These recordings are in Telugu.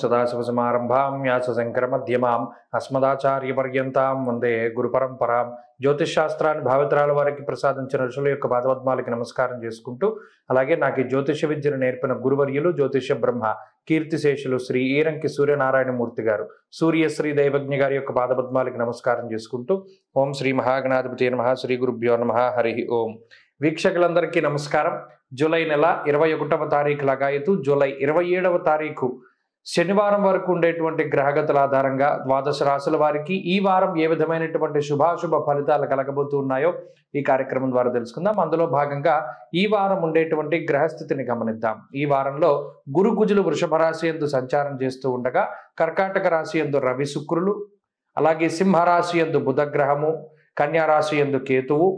सदाशिवसमारंभां व्यासशंकरमध्यमाम् अस्मदाचार्यपर्यन्तां వందే గురుపరంపరాం. జ్యోతిష్ శాస్త్రాన్ని భావితరాల వారికి ప్రసాదించిన ఋషుల యొక్క పాదపద్మాలకి నమస్కారం చేసుకుంటూ, అలాగే నాకు ఈ జ్యోతిష విద్యను నేర్పిన గురువర్యులు జ్యోతిష బ్రహ్మ కీర్తిశేషులు శ్రీ ఈరంకి సూర్యనారాయణమూర్తి గారు, సూర్యశ్రీ దైవజ్ఞ గారి యొక్క పాదపద్మాలకి నమస్కారం చేసుకుంటూ, ఓం శ్రీ మహాగణాధిపతి నమః, శ్రీ గురుభ్యో నమః, హరి ఓం. వీక్షకులందరికీ నమస్కారం. జూలై నెల 21వ తారీఖు లగాయతు జూలై 27వ తారీఖు శనివారం వరకు ఉండేటువంటి గ్రహగతుల ఆధారంగా ద్వాదశ రాశుల వారికి ఈ వారం ఏ విధమైనటువంటి శుభాశుభ ఫలితాలు కలగబోతున్నాయో ఈ కార్యక్రమం ద్వారా తెలుసుకుందాం. అందులో భాగంగా ఈ వారం ఉండేటువంటి గ్రహస్థితిని గమనిద్దాం. ఈ వారంలో గురు కుజులు వృషభ రాశి యందు సంచారం చేస్తూ ఉండగా, కర్కాటక రాశి యందు రవి శుక్రులు, అలాగే సింహరాశి యందు బుధ గ్రహము, కన్యా రాశి యందు కేతువు,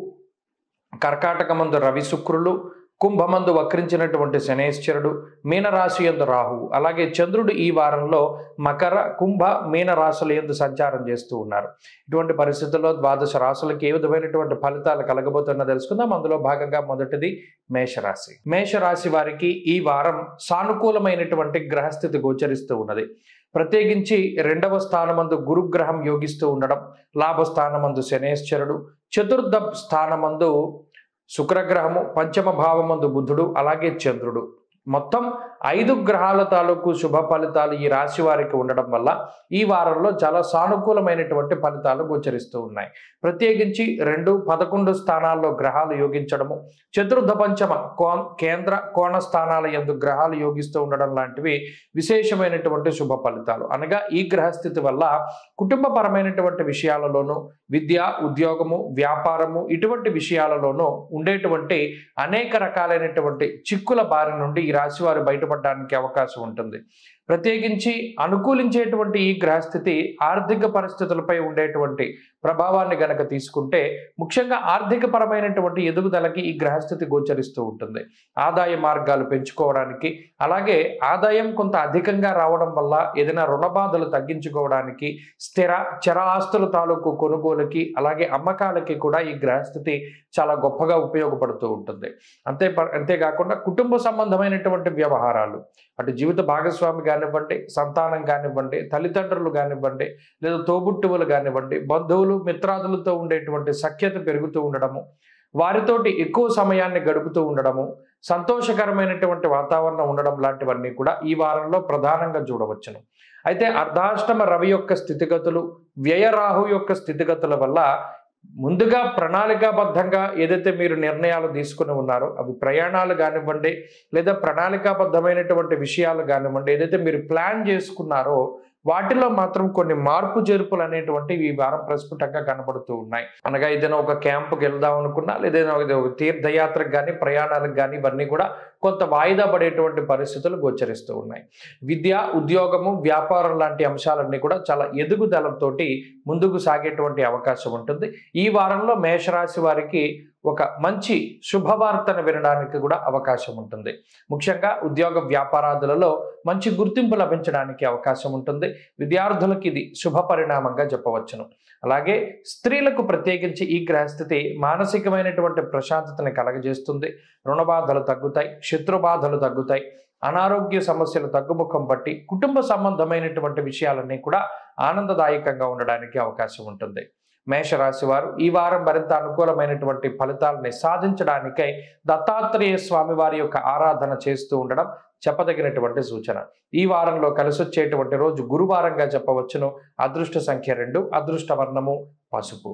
కర్కాటకమందు రవి శుక్రులు, కుంభమందు వక్రించినటువంటి శనేశ్వరుడు, మీనరాశి యందు రాహువు, అలాగే చంద్రుడు ఈ వారంలో మకర, కుంభ, మీన రాశుల యందు సంచారం చేస్తూ ఉన్నారు. ఇటువంటి పరిస్థితుల్లో ద్వాదశ రాశులకి ఏ విధమైనటువంటి ఫలితాలు కలగబోతున్నా తెలుసుకుందాం. అందులో భాగంగా మొదటిది మేషరాశి. మేషరాశి వారికి ఈ వారం సానుకూలమైనటువంటి గ్రహస్థితి గోచరిస్తూ ఉన్నది. ప్రత్యేకించి 2వ స్థానమందు గురుగ్రహం యోగిస్తూ ఉండడం, లాభస్థానమందు శనేశ్వరుడు, చతుర్థ స్థానమందు శుక్రగ్రహము, పంచమ భావమందు బుధుడు, అలాగే చంద్రుడు, మొత్తం 5 గ్రహాల తాలూకు శుభ ఫలితాలు ఈ రాశి వారికి ఉండడం వల్ల ఈ వారంలో చాలా సానుకూలమైనటువంటి ఫలితాలు గోచరిస్తూ ఉన్నాయి. ప్రత్యేకించి 2, 11 స్థానాల్లో గ్రహాలు యోగించడము, చతుర్థ పంచమ కేంద్ర కోణ స్థానాల యందు గ్రహాలు యోగిస్తూ ఉండడం లాంటివి విశేషమైనటువంటి శుభ ఫలితాలు. అనగా ఈ గ్రహస్థితి వల్ల కుటుంబపరమైనటువంటి విషయాలలోనూ, విద్య, ఉద్యోగము, వ్యాపారము ఇటువంటి విషయాలలోనూ ఉండేటువంటి అనేక రకాలైనటువంటి చిక్కుల బారి నుండి ఈ రాశి వారు బయటపడడానికి అవకాశం ఉంటుంది. ప్రత్యేకించి అనుకూలించేటువంటి ఈ గ్రహస్థితి ఆర్థిక పరిస్థితులపై ఉండేటువంటి ప్రభావాన్ని గనక తీసుకుంటే, ముఖ్యంగా ఆర్థిక పరమైనటువంటి ఎదుగుదలకి ఈ గ్రహస్థితి గోచరిస్తూ ఉంటుంది. ఆదాయ మార్గాలు పెంచుకోవడానికి, అలాగే ఆదాయం కొంత అధికంగా రావడం వల్ల ఏదైనా రుణ బాధలు తగ్గించుకోవడానికి, స్థిర చర ఆస్తుల తాలూకు కొనుగోలుకి, అలాగే అమ్మకాలకి కూడా ఈ గ్రహస్థితి చాలా గొప్పగా ఉపయోగపడుతూ ఉంటుంది. అంతేకాకుండా కుటుంబ సంబంధమైనటువంటి వ్యవహారాలు, అటు జీవిత భాగస్వామి కానివ్వండి, సంతానం కానివ్వండి, తల్లిదండ్రులు కానివ్వండి, లేదా తోబుట్టువులు కానివ్వండి, బంధువులు మిత్రాదులతో ఉండేటువంటి సఖ్యత పెరుగుతూ ఉండడము, వారితోటి ఎక్కువ సమయాన్ని గడుపుతూ ఉండడము, సంతోషకరమైనటువంటి వాతావరణం ఉండడం లాంటివన్నీ కూడా ఈ వారంలో ప్రధానంగా చూడవచ్చును. అయితే అర్ధాష్టమ రవి యొక్క స్థితిగతులు, వ్యయరాహు యొక్క స్థితిగతుల వల్ల ముందుగా ప్రణాళికాబద్ధంగా ఏదైతే మీరు నిర్ణయాలు తీసుకుని ఉన్నారో, అవి ప్రయాణాలు కానివ్వండి, లేదా ప్రణాళికాబద్ధమైనటువంటి విషయాలు కానివ్వండి, ఏదైతే మీరు ప్లాన్ చేసుకున్నారో వాటిలో మాత్రం కొన్ని మార్పు చేర్పులు అనేటువంటివి ఈ వారం ప్రస్ఫుటంగా కనబడుతూ ఉన్నాయి. అనగా ఏదైనా ఒక క్యాంపుకి వెళ్దాం అనుకున్నా, లేదా ఒక తీర్థయాత్రకు కానీ, ప్రయాణాలకు కానీ, ఇవన్నీ కూడా కొంత వాయిదా పడేటువంటి పరిస్థితులు గోచరిస్తూ ఉన్నాయి. విద్య, ఉద్యోగము, వ్యాపారం లాంటి అంశాలన్నీ కూడా చాలా ఎదుగుదలతోటి ముందుకు సాగేటువంటి అవకాశం ఉంటుంది. ఈ వారంలో మేషరాశి వారికి ఒక మంచి శుభవార్తను వినడానికి కూడా అవకాశం ఉంటుంది. ముఖ్యంగా ఉద్యోగ వ్యాపారాదులలో మంచి గుర్తింపు లభించడానికి అవకాశం ఉంటుంది. విద్యార్థులకు ఇది శుభ పరిణామంగా చెప్పవచ్చును. అలాగే స్త్రీలకు ప్రత్యేకించి ఈ గ్రహస్థితి మానసికమైనటువంటి ప్రశాంతతని కలగజేస్తుంది. రుణబాధలు తగ్గుతాయి, శత్రుబాధలు తగ్గుతాయి, అనారోగ్య సమస్యలు తగ్గుముఖం పట్టి కుటుంబ సంబంధమైనటువంటి విషయాలన్నీ కూడా ఆనందదాయకంగా ఉండడానికి అవకాశం ఉంటుంది. మేషరాశి వారు ఈ వారం మరింత అనుకూలమైనటువంటి ఫలితాలని సాధించడానికై దత్తాత్రేయ స్వామి వారి యొక్క ఆరాధన చేస్తూ ఉండడం చెప్పదగినటువంటి సూచన. ఈ వారంలో కలిసొచ్చేటువంటి రోజు గురువారంగా చెప్పవచ్చును. అదృష్ట సంఖ్య 2, అదృష్ట వర్ణము పసుపు.